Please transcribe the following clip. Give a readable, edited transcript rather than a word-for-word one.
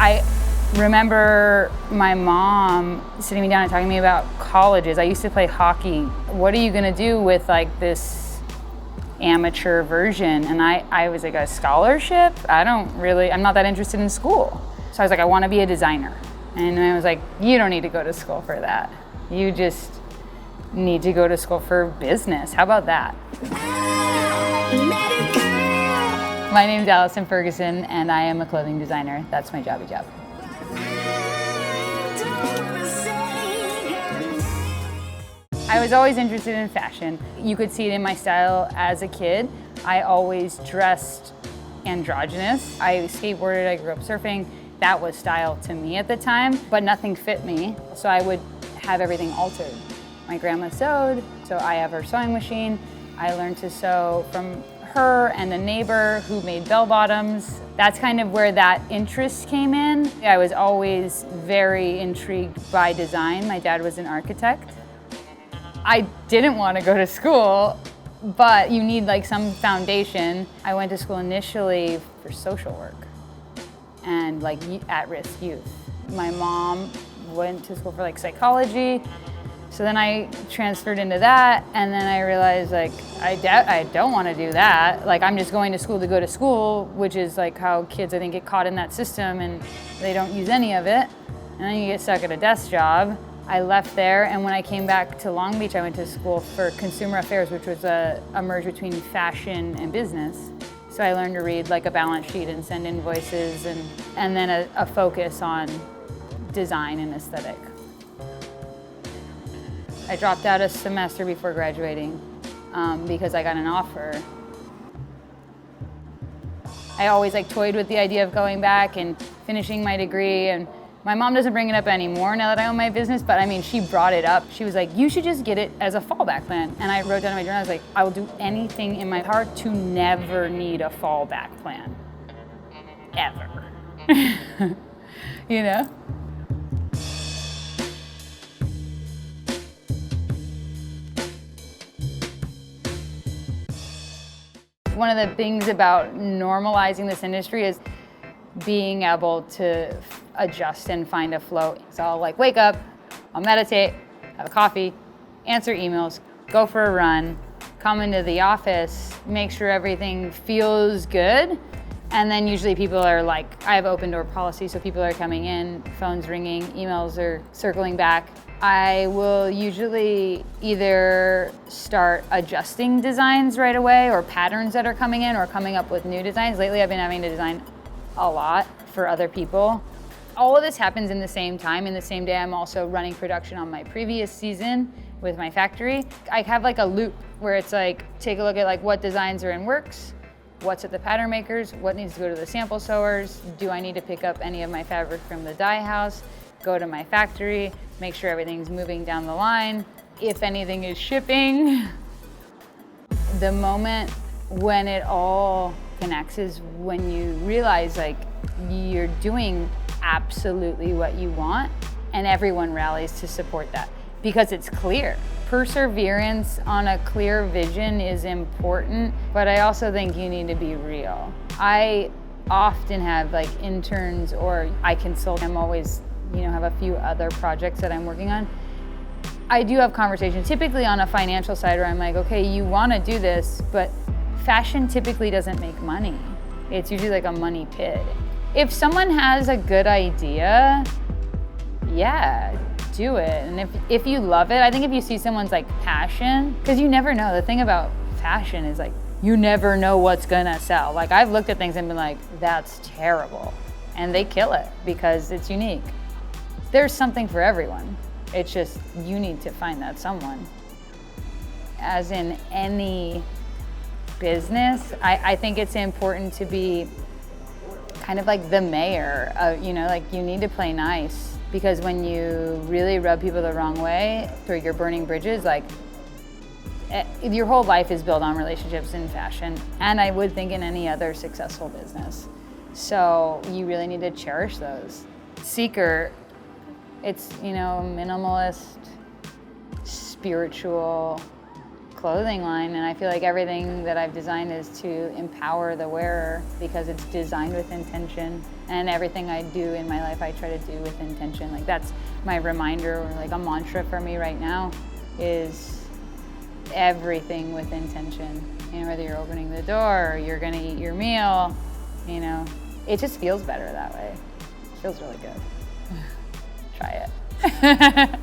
I remember my mom sitting me down and talking to me about colleges. I used to play hockey. What are you gonna do with like this amateur version? And I was like, a scholarship? I'm not that interested in school. So I was like, I wanna be a designer. And I was like, you don't need to go to school for that. You just need to go to school for business. How about that? My name's Ally Ferguson, and I am a clothing designer. That's my Jobby job. I was always interested in fashion. You could see it in my style as a kid. I always dressed androgynous. I skateboarded, I grew up surfing. That was style to me at the time, but nothing fit me. So I would have everything altered. My grandma sewed, so I have her sewing machine. I learned to sew from her and a neighbor who made bell bottoms. That's kind of where that interest came in. I was always very intrigued by design. My dad was an architect. I didn't want to go to school, but you need like some foundation. I went to school initially for social work and like at-risk youth. My mom went to school for like psychology. So then I transferred into that, and then I realized like, I don't want to do that. Like I'm just going to school to go to school, which is like how kids I think get caught in that system and they don't use any of it. And then you get stuck at a desk job. I left there, and when I came back to Long Beach, I went to school for consumer affairs, which was a merge between fashion and business. So I learned to read like a balance sheet and send invoices, and then a focus on design and aesthetic. I dropped out a semester before graduating because I got an offer. I always like toyed with the idea of going back and finishing my degree, and my mom doesn't bring it up anymore now that I own my business, but I mean, she brought it up. She was like, you should just get it as a fallback plan. And I wrote down in my journal, I was like, I will do anything in my power to never need a fallback plan, ever. You know? One of the things about normalizing this industry is being able to adjust and find a flow. So I'll like wake up, I'll meditate, have a coffee, answer emails, go for a run, come into the office, make sure everything feels good. And then usually people are like, I have open door policy, so people are coming in, phones ringing, emails are circling back. I will usually either start adjusting designs right away or patterns that are coming in or coming up with new designs. Lately I've been having to design a lot for other people. All of this happens in the same time. In the same day, I'm also running production on my previous season with my factory. I have like a loop where it's like, take a look at like what designs are in works, what's at the pattern makers, what needs to go to the sample sewers, do I need to pick up any of my fabric from the dye house, go to my factory, make sure everything's moving down the line, if anything is shipping. The moment when it all connects is when you realize like you're doing absolutely what you want and everyone rallies to support that because it's clear. Perseverance on a clear vision is important, but I also think you need to be real. I often have like interns or I consult. I'm always, have a few other projects that I'm working on. I do have conversations, typically on a financial side where I'm like, okay, you want to do this, but fashion typically doesn't make money. It's usually like a money pit. If someone has a good idea, yeah, do it. And if you love it, I think if you see someone's like passion, because you never know. The thing about fashion is like, you never know what's gonna sell. Like I've looked at things and been like, that's terrible. And they kill it because it's unique. There's something for everyone. It's just, you need to find that someone. As in any business, I think it's important to be kind of like the mayor of, like you need to play nice because when you really rub people the wrong way or you're burning bridges, like your whole life is built on relationships in fashion, and I would think in any other successful business. So you really need to cherish those. SEEKER, it's, minimalist, spiritual, clothing line, and I feel like everything that I've designed is to empower the wearer because it's designed with intention, and everything I do in my life I try to do with intention. Like that's my reminder, or like a mantra for me right now is everything with intention. You know, whether you're opening the door or you're gonna eat your meal, you know, it just feels better that way. It feels really good. Try it.